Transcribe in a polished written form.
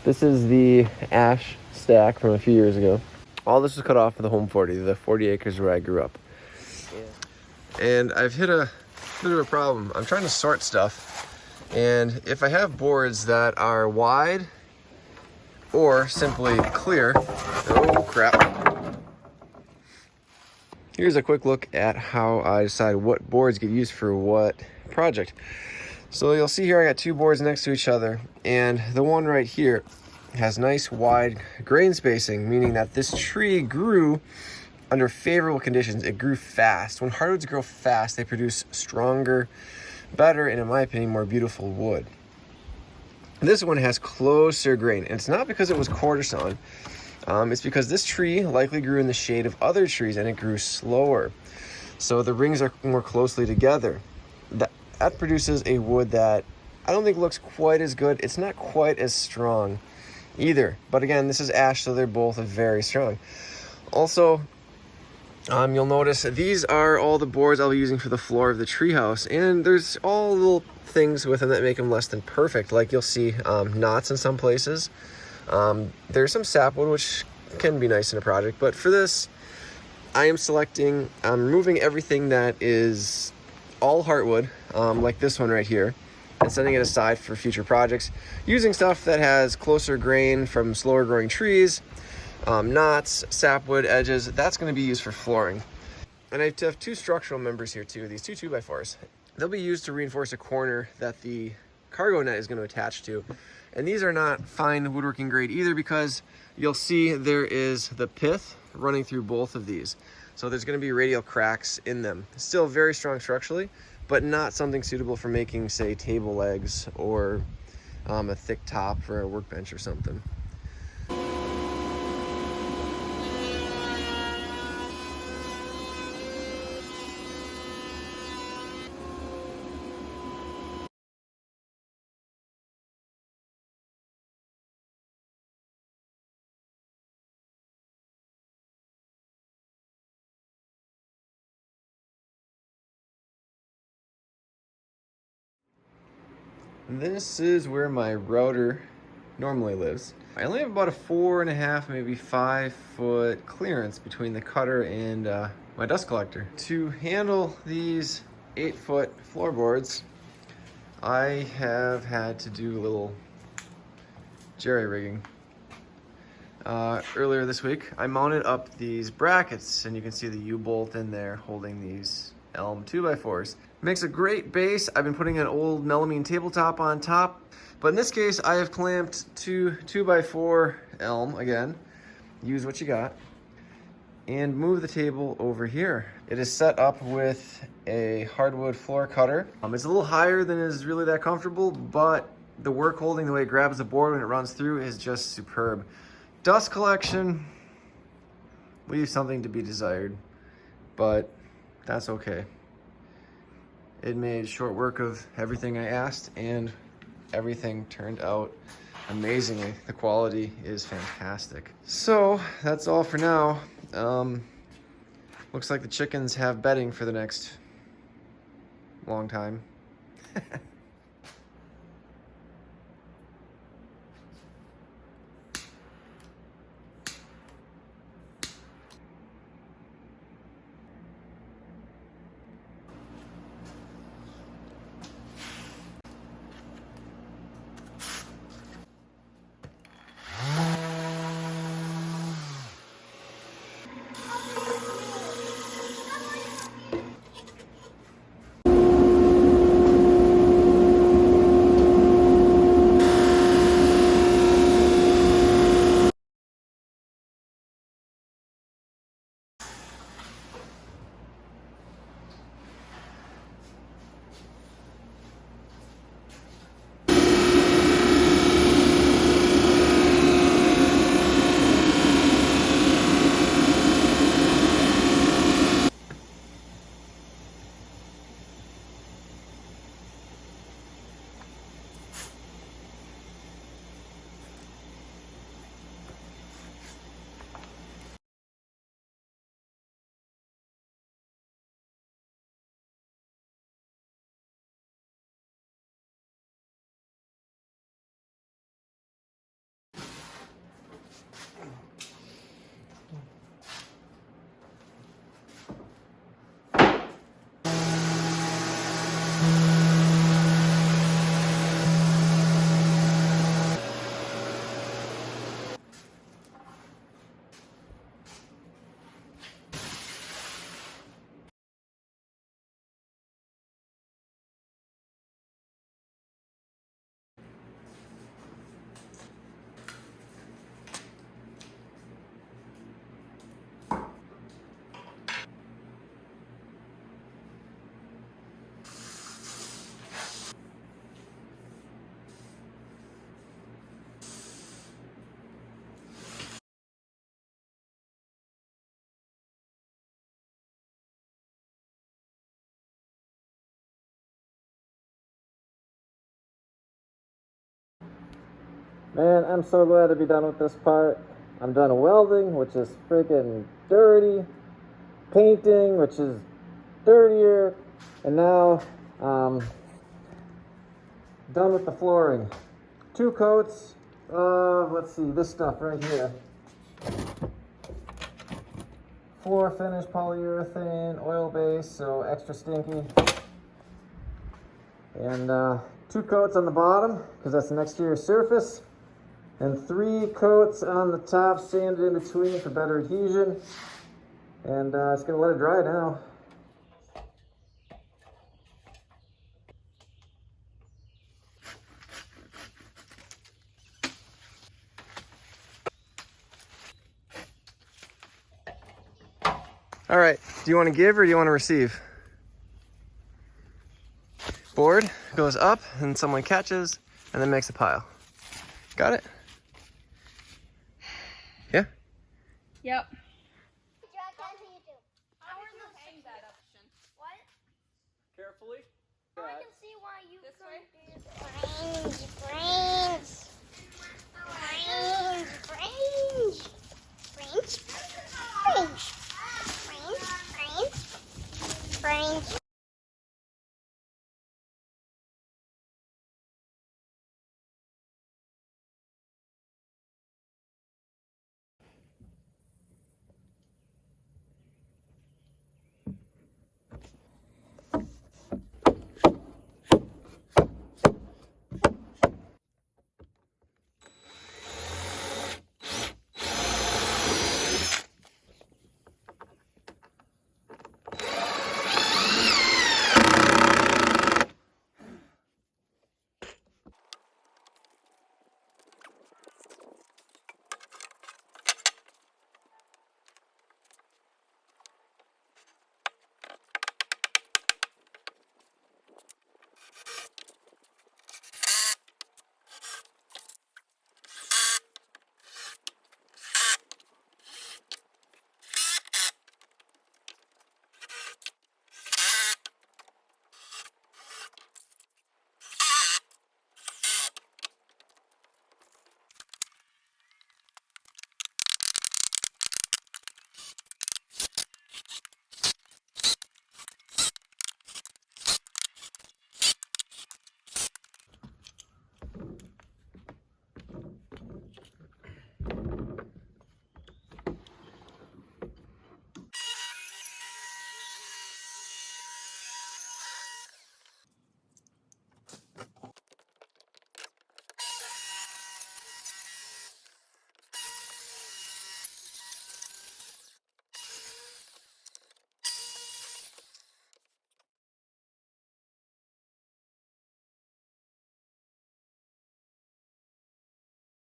This is the ash stack from a few years ago. All this was cut off of the home 40, the 40 acres where I grew up. And I've hit a bit of a problem. I'm trying to sort stuff, and if I have boards that are wide or simply clear, oh crap. Here's a quick look at how I decide what boards get used for what project. So you'll see here I got two boards next to each other, and the one right here has nice wide grain spacing, meaning that this tree grew under favorable conditions. It grew fast. When hardwoods grow fast, they produce stronger, better, and in my opinion, more beautiful wood. This one has closer grain, and it's not because it was quarter sawn. It's because this tree likely grew in the shade of other trees and it grew slower. So the rings are more closely together. That produces a wood that I don't think looks quite as good. It's not quite as strong either. But again, this is ash, so they're both very strong. Also, you'll notice these are all the boards I'll be using for the floor of the treehouse, and there's all little things with them that make them less than perfect. Like you'll see knots in some places. There's some sapwood, which can be nice in a project, but for this, I am removing everything that is all heartwood, like this one right here, and setting it aside for future projects, using stuff that has closer grain from slower growing trees, knots, sapwood, edges. That's going to be used for flooring. And I have two structural members here too, these two 2x4s. They'll be used to reinforce a corner that the cargo net is going to attach to. And these are not fine woodworking grade either, because you'll see there is the pith running through both of these. So there's going to be radial cracks in them. Still very strong structurally, but not something suitable for making, say, table legs or a thick top for a workbench or something. This is where my router normally lives. I only have about a 4.5, maybe 5 foot clearance between the cutter and my dust collector. To handle these 8-foot floorboards, I have had to do a little jerry rigging. Earlier this week, I mounted up these brackets, and you can see the U-bolt in there holding these elm 2x4s. Makes a great base. I've been putting an old melamine tabletop on top, but in this case I have clamped two 2x4 elm, again, use what you got, and move the table over here. It is set up with a hardwood floor cutter. It's a little higher than is really that comfortable, but the work holding, the way it grabs the board when it runs through, is just superb. Dust collection leaves something to be desired, but that's okay. It made short work of everything I asked, and everything turned out amazingly. The quality is fantastic. So that's all for now. Looks like the chickens have bedding for the next long time. Man, I'm so glad to be done with this part. I'm done welding, which is freaking dirty. Painting, which is dirtier. And now, done with the flooring. 2 coats of, let's see, this stuff right here. Floor finish polyurethane, oil base, so extra stinky. And 2 coats on the bottom, because that's an exterior surface. And 3 coats on the top, sanded in between for better adhesion. And it's gonna let it dry now. All right, do you want to give or do you want to receive? Board goes up and someone catches and then makes a pile. Got it? Yeah? Yep. Carefully. I can see why you couldn't do this.